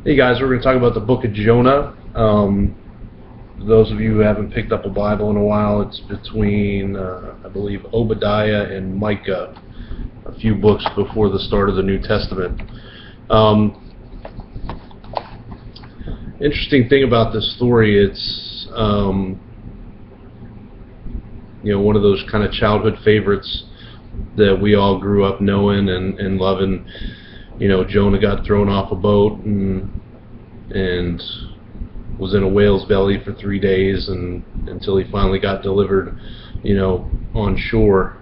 Hey guys, we're going to talk about the book of Jonah. For those of you who haven't picked up a Bible in a while, it's between, I believe, Obadiah and Micah, a few books before the start of the New Testament. Interesting thing about this story, it's one of those kind of childhood favorites that we all grew up knowing and loving. Jonah got thrown off a boat and was in a whale's belly for 3 days until he finally got delivered, on shore,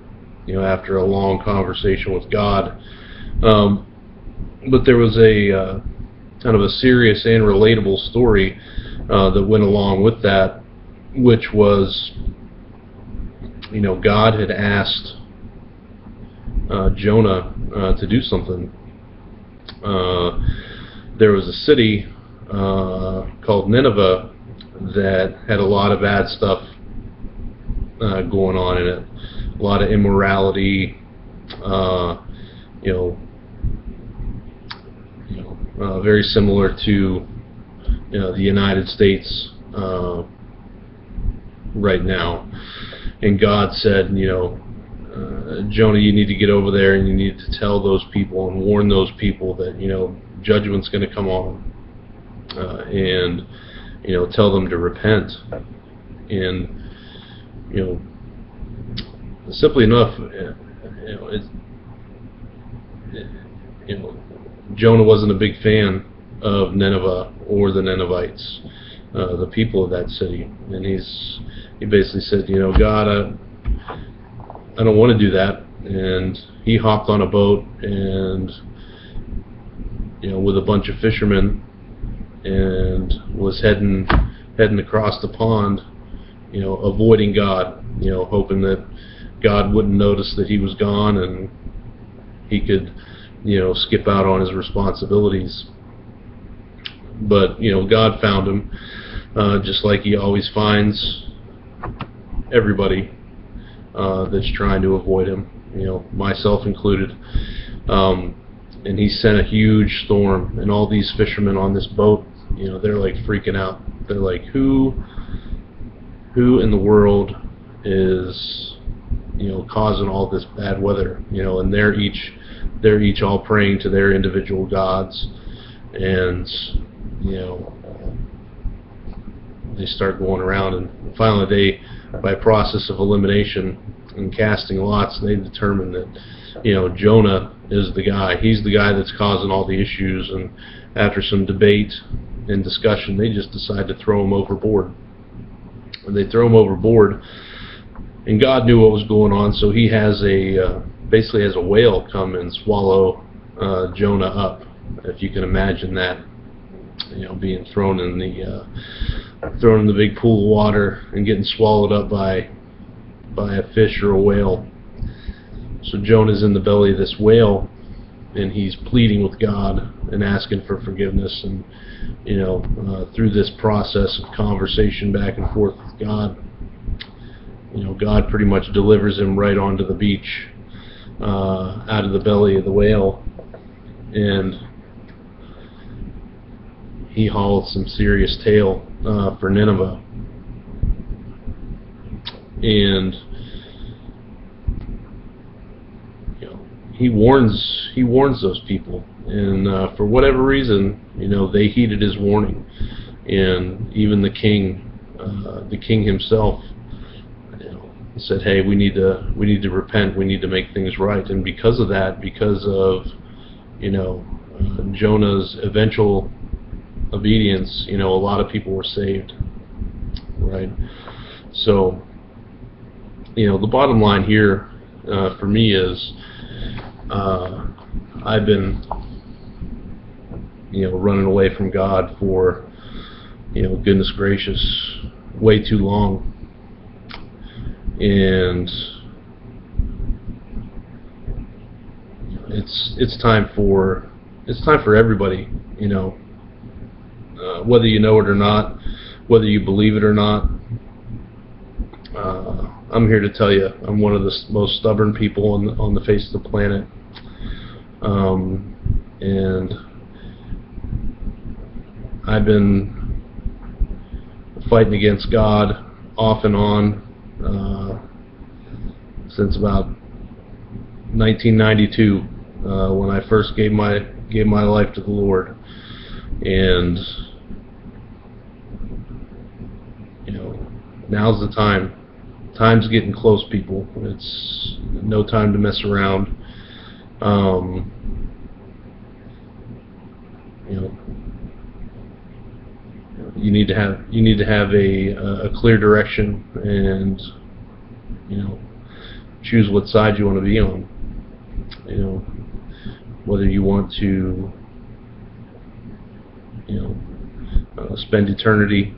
after a long conversation with God. But there was a kind of a serious and relatable story that went along with that, which was, God had asked Jonah to do something. There was a city called Nineveh that had a lot of bad stuff going on in it. A lot of immorality, very similar to the United States right now. And God said, Jonah, you need to get over there and you need to tell those people and warn those people that judgment's going to come on them, and tell them to repent. And simply enough, Jonah wasn't a big fan of Nineveh or the Ninevites, the people of that city, and he basically said, God, I don't want to do that. And he hopped on a boat and with a bunch of fishermen and was heading across the pond, avoiding God, hoping that God wouldn't notice that he was gone and he could skip out on his responsibilities. But God found him, just like he always finds everybody that's trying to avoid him, myself included. And he sent a huge storm, and all these fishermen on this boat, they're like freaking out. They're like, who in the world is causing all this bad weather? And they're each all praying to their individual gods, and they start going around, and finally by process of elimination and casting lots, they determine that Jonah is the guy. He's the guy that's causing all the issues. And after some debate and discussion, they just decide to throw him overboard. And they throw him overboard, and God knew what was going on, so he has basically has a whale come and swallow Jonah up. If you can imagine that, being thrown in the big pool of water and getting swallowed up by a fish or a whale. So Jonah's in the belly of this whale, and he's pleading with God and asking for forgiveness. And through this process of conversation back and forth with God, God pretty much delivers him right onto the beach, out of the belly of the whale, and he hauled some serious tail for Nineveh. And he warns those people, and for whatever reason, they heeded his warning. And even the king himself, said, hey, we need to repent, we need to make things right. And because of that, because of Jonah's eventual obedience, a lot of people were saved, right? So the bottom line here for me is, I've been running away from God for goodness gracious, way too long. And it's time for everybody, whether you know it or not, whether you believe it or not. I'm here to tell you, I'm one of the most stubborn people on the face of the planet. And I've been fighting against God off and on since about 1992, when I first gave my life to the Lord. And now's the time. Time's getting close, people. It's no time to mess around. You need to have a clear direction, and choose what side you want to be on. Whether you want to spend eternity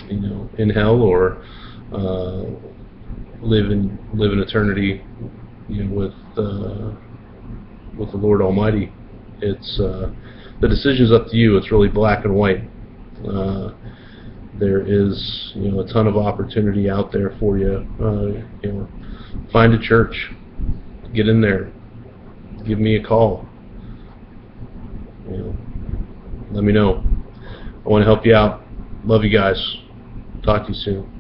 in hell, or live in eternity with the Lord Almighty. It's the decision's up to you. It's really black and white. There is a ton of opportunity out there for you. Find a church, get in there, give me a call. Let me know. I want to help you out. Love you guys. Talk to you soon.